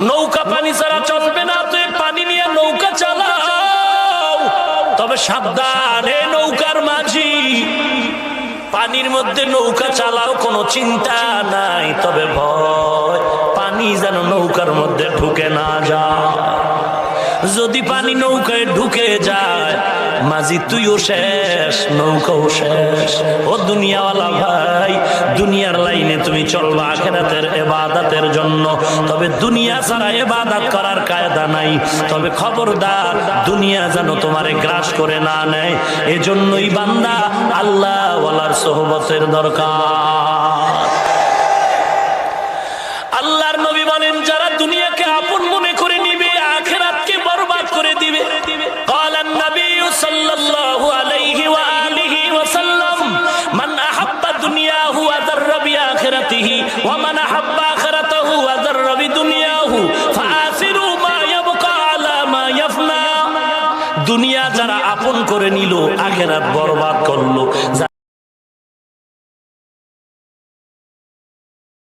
নৌকা পানি ছাড়া চলবে না, তুই পানি নিয়ে নৌকা চালাও, তবে সাবধান হে নৌকার মাঝি, পানির মধ্যে নৌকা চালাও, কোনো চিন্তা নাই, তবে ভয় পানি যেন নৌকার মধ্যে ঢুকে না যায়। যদি পানি নৌকায় ঢুকে যায় মাঝি তুইও শেষ, নৌকাও শেষ। ও দুনিয়াওয়ালা ভাই, দুনিয়ার লাইনে তুমি চলবা আখিরাতের ইবাদতের জন্য, তবে দুনিয়া ছাড়া ইবাদত করার কায়দা নাই। তবে খবরদার দুনিয়া যেন তোমারে গ্রাস করে না নেয়। এজন্যই বান্দা আল্লাহ ওয়ালার সোহবতের দরকার। আল্লাহর নবী বলেন, যারা দুনিয়াকে আপন মনে করে নিবে আখিরাতকে বরবাদ করে দিবে। ক্বালান নবী সাল্লাল্লাহু আলাইহি ওয়া আলিহি ওয়া সাল্লাম, মান আহাব্বা দুনিয়াহু ওয়া যাররা বিআখিরাতিহি ওয়া মান আহাব্বা আখিরাতাহু ওয়া যাররা বিদুনিয়াহু ফাআসিরু মা ইয়াবকা আলা মা ইয়াফনা। দুনিয়া যারা আপন করে নিল আখিরাত বরবাদ করলো,